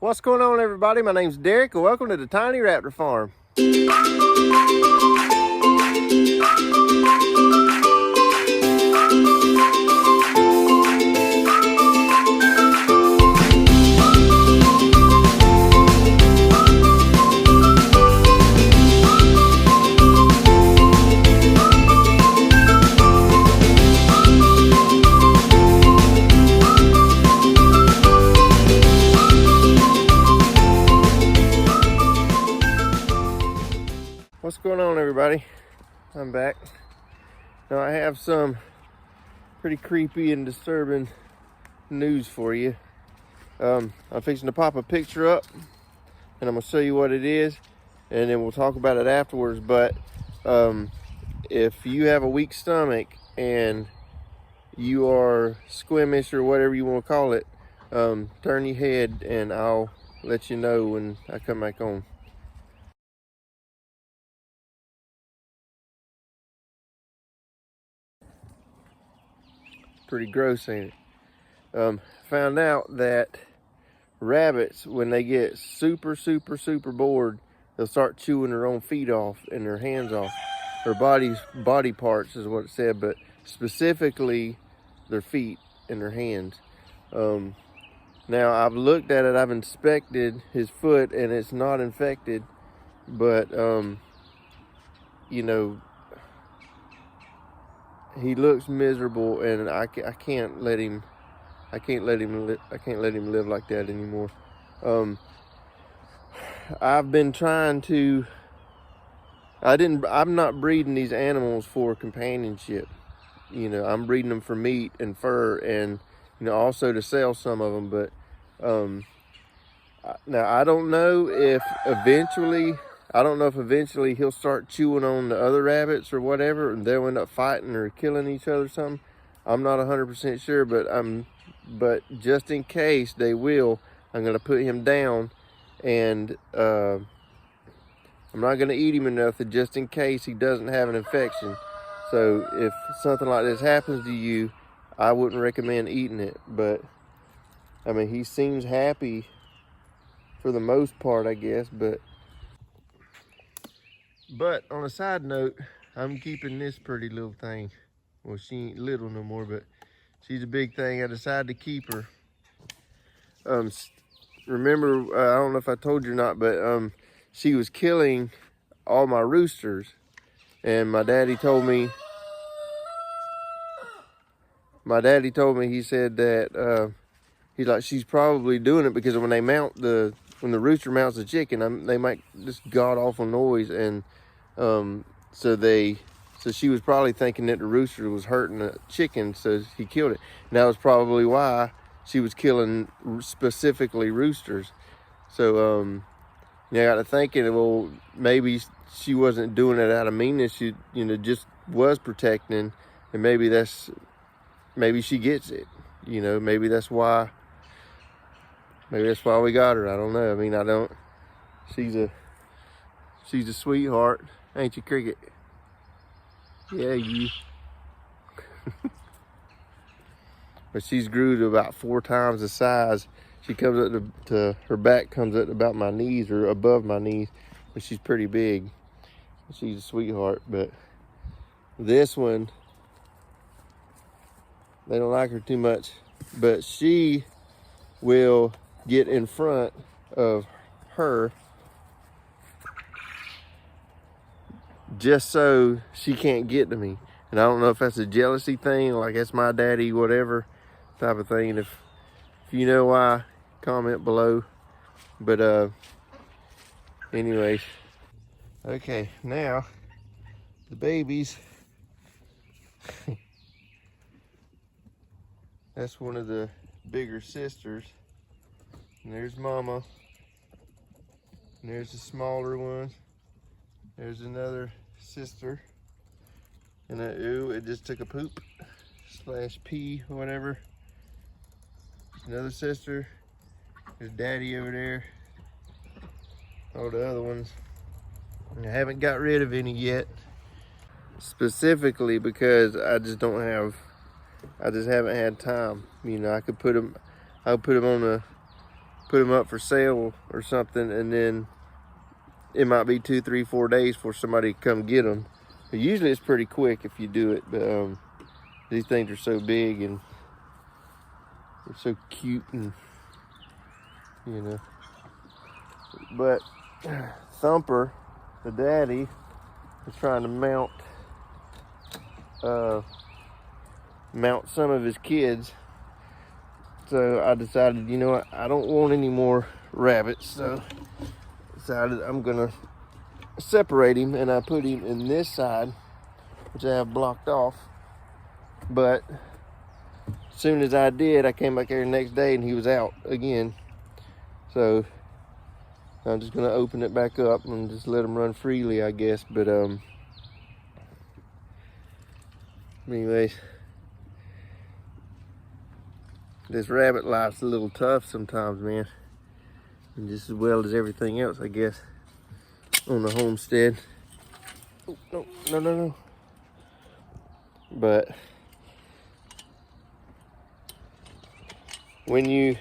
What's going on, everybody? My name's Derek, and welcome to the Tiny Raptor Farm. What's going on, everybody? I'm back. Now I have some pretty creepy and disturbing news for you. I'm fixing to pop a picture up and I'm gonna show you what it is, and then we'll talk about it afterwards. But if you have a weak stomach and you are squeamish or whatever you want to call it, turn your head and I'll let you know when I come back on. Pretty gross, ain't it? Found out that rabbits, when they get super bored, they'll start chewing their own feet off and their hands off. Their body parts is what it said, but specifically their feet and their hands. Now I've looked at it, I've inspected his foot and it's not infected, but you know, he looks miserable, and I can't let him live like that anymore. I've been trying to. I'm not breeding these animals for companionship. You know, I'm breeding them for meat and fur, and also to sell some of them. But now I don't know if eventually he'll start chewing on the other rabbits or whatever, and they'll end up fighting or killing each other or something. I'm not 100% sure, but just in case they will, I'm gonna put him down, and I'm not gonna eat him enough just in case he doesn't have an infection. So if something like this happens to you, I wouldn't recommend eating it. But I mean, he seems happy for the most part, I guess. But on a side note, I'm keeping this pretty little thing. Well, she ain't little no more, but she's a big thing. I decided to keep her. Remember, I don't know if I told you or not, but she was killing all my roosters, and my daddy told me. He said that she's probably doing it because when the rooster mounts the chicken, they make this god awful noise, and so she was probably thinking that the rooster was hurting the chicken, so he killed it. And that was probably why she was killing specifically roosters. So I got to thinking, well, maybe she wasn't doing it out of meanness. She just was protecting, and maybe she gets it. Maybe that's why we got her. I don't know. I mean, she's a sweetheart, ain't you, Cricket? Yeah, you. But she's grew to about 4 times the size. She comes up to her back comes up to about my knees or above my knees, but she's pretty big. She's a sweetheart. But this one, they don't like her too much, but she will get in front of her just so she can't get to me. And I don't know if that's a jealousy thing, like that's my daddy, whatever type of thing. And if you know why, comment below. But anyways, okay, now the babies. That's one of the bigger sisters. And there's Mama. And there's the smaller one. There's another sister. And ooh, it just took a poop / pee, whatever. Another sister. There's Daddy over there. All the other ones. And I haven't got rid of any yet. Specifically because I just haven't had time. I could put them on put them up for sale or something, and then it might be 2, 3, 4 days for somebody to come get them. But usually it's pretty quick if you do it, but these things are so big and they're so cute, and you know. But Thumper, the daddy, is trying to mount some of his kids. So I decided, you know what, I don't want any more rabbits, so decided I'm gonna separate him, and I put him in this side, which I have blocked off. But as soon as I did, I came back here the next day and he was out again. So I'm just gonna open it back up and just let him run freely, I guess. But anyways, this rabbit life's a little tough sometimes, man. And just as well as everything else, I guess, on the homestead. Oh, no. But when you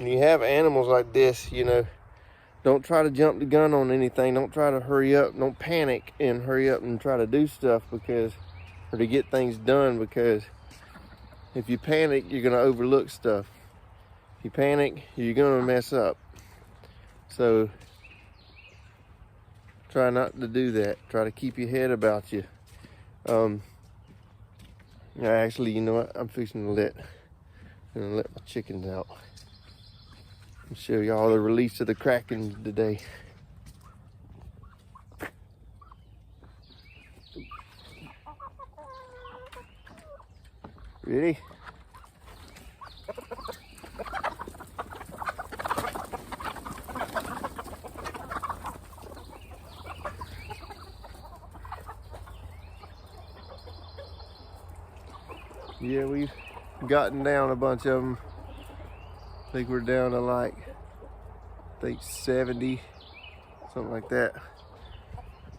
have animals like this, you know, don't try to jump the gun on anything. Don't try to hurry up. Don't panic and hurry up and try to do stuff or to get things done, because if you panic, you're gonna overlook stuff. If you panic, you're gonna mess up. So try not to do that. Try to keep your head about you. Actually, you know what? I'm fixing to let my chickens out and show y'all the release of the Kraken today. Ready? Yeah, we've gotten down a bunch of them. I think we're down to like, 70, something like that.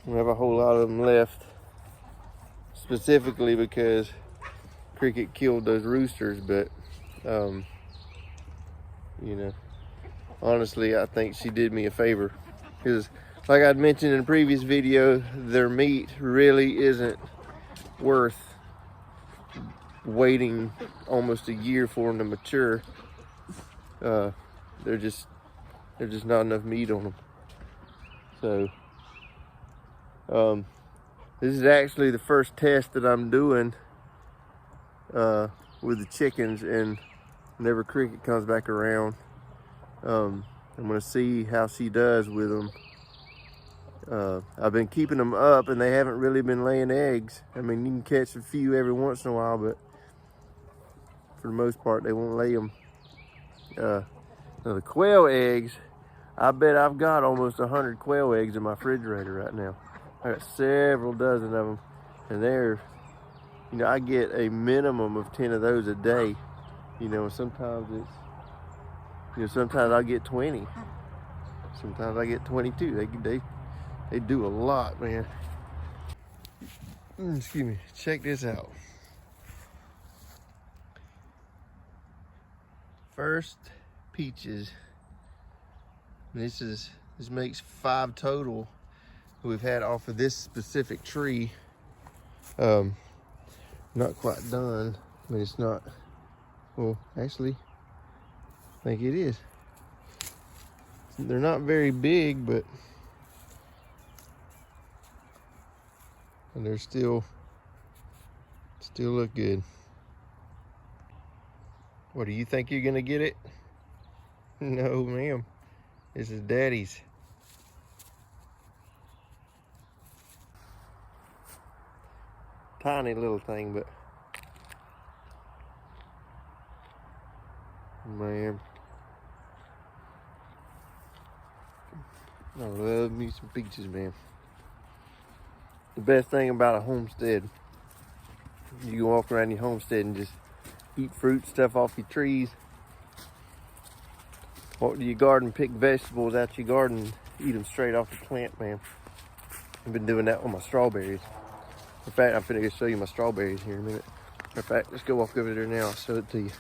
We have a whole lot of them left, specifically because Cricket killed those roosters. But you know, honestly, I think she did me a favor, because like I'd mentioned in a previous video, their meat really isn't worth waiting almost a year for them to mature. They're just not enough meat on them. So this is actually the first test that I'm doing with the chickens, and whenever Cricket comes back around, I'm gonna see how she does with them. I've been keeping them up, and they haven't really been laying eggs. I mean, you can catch a few every once in a while, but for the most part, they won't lay them. Now the quail eggs, I bet I've got almost 100 quail eggs in my refrigerator right now. I got several dozen of them, and they're, you know, I get a minimum of 10 of those a day. You know, sometimes it's, you know, sometimes I get 20. Sometimes I get 22. They do a lot, man. Excuse me. Check this out. First peaches. This makes 5 total we've had off of this specific tree. Not quite done, but it's not. Well, actually, I think it is. They're not very big, but and they're still look good. What, do you think you're gonna get it? No, ma'am. This is Daddy's. Tiny little thing, but man, I love me some peaches, man. The best thing about a homestead, you can walk around your homestead and just eat fruit, stuff off your trees. Walk to your garden, pick vegetables out your garden, eat them straight off the plant, man. I've been doing that with my strawberries. In fact, I'm finna go show you my strawberries here in a minute. In fact, let's go walk over there now. I'll show it to you.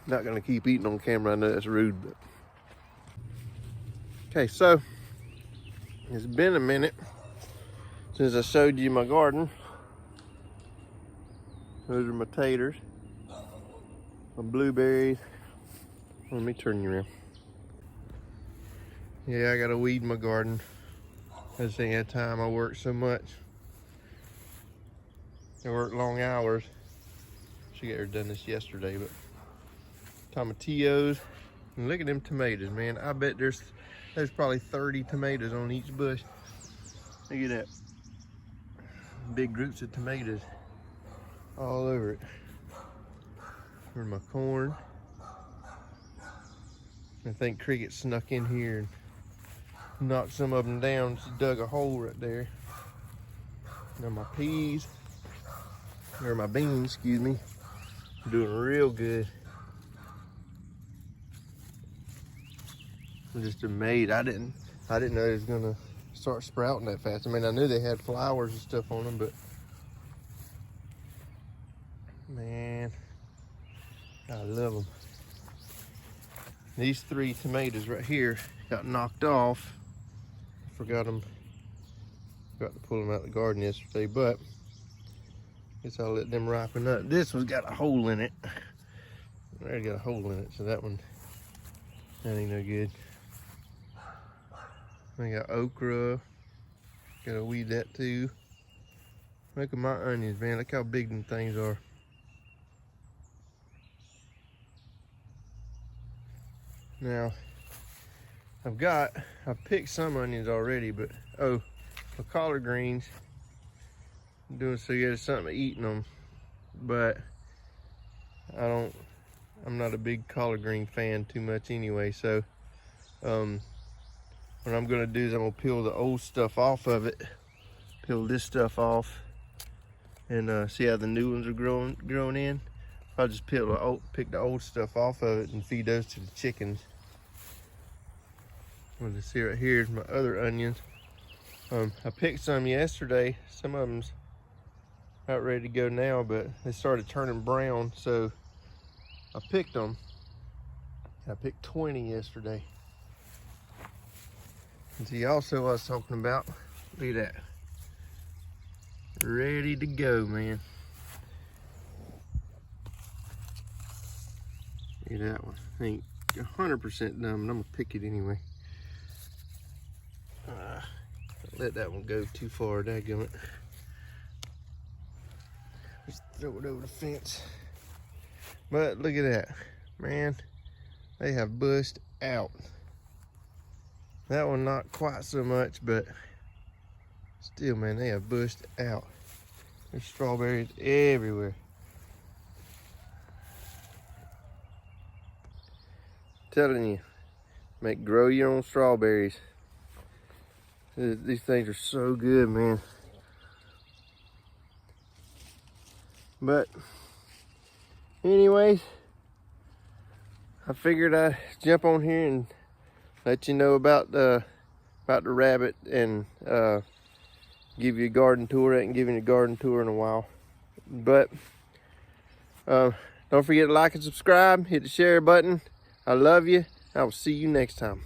Not gonna keep eating on camera. I know that's rude, but okay. So it's been a minute since I showed you my garden. Those are my taters, my blueberries. Let me turn you around. Yeah, I gotta weed my garden. I just ain't had time. I work so much. I work long hours. Should get her done this yesterday, but tomatillos. And look at them tomatoes, man. I bet there's probably 30 tomatoes on each bush. Look at that. Big groups of tomatoes all over it. Here's my corn. I think cricket snuck in here and knocked some of them down. She dug a hole right there. Now my peas, or my beans, excuse me, doing real good. I'm just amazed. I didn't know it was gonna start sprouting that fast. I mean, I knew they had flowers and stuff on them, but man, I love them. These 3 tomatoes right here got knocked off. Forgot to pull them out of the garden yesterday, but guess I'll let them ripen up. This one's got a hole in it. There, got a hole in it, so that ain't no good. I got okra. Gotta weed that too. Look at my onions, man. Look how big them things are. Now, I've picked some onions already, but oh, the collard greens, I'm doing so good, something eating them, but I'm not a big collard green fan too much anyway. So what I'm gonna do is I'm gonna peel the old stuff off of it, peel this stuff off, and see how the new ones are growing in. I'll just pick the old stuff off of it and feed those to the chickens. Well, you see right here is my other onions. I picked some yesterday. Some of them's about ready to go now, but they started turning brown, so I picked them. I picked 20 yesterday. And see, also what I was talking about, look at that. Ready to go, man. Look at that one. Ain't 100% done, but I'm gonna pick it anyway. Let that one go too far, dadgummit. Just throw it over the fence. But look at that, man. They have bushed out. That one not quite so much, but still, man, they have bushed out. There's strawberries everywhere. Telling you, grow your own strawberries. These things are so good, man. But anyways, I figured I'd jump on here and let you know about the rabbit and give you a garden tour. I ain't given you a garden tour in a while. But don't forget to like and subscribe, hit the share button. I love you. I will see you next time.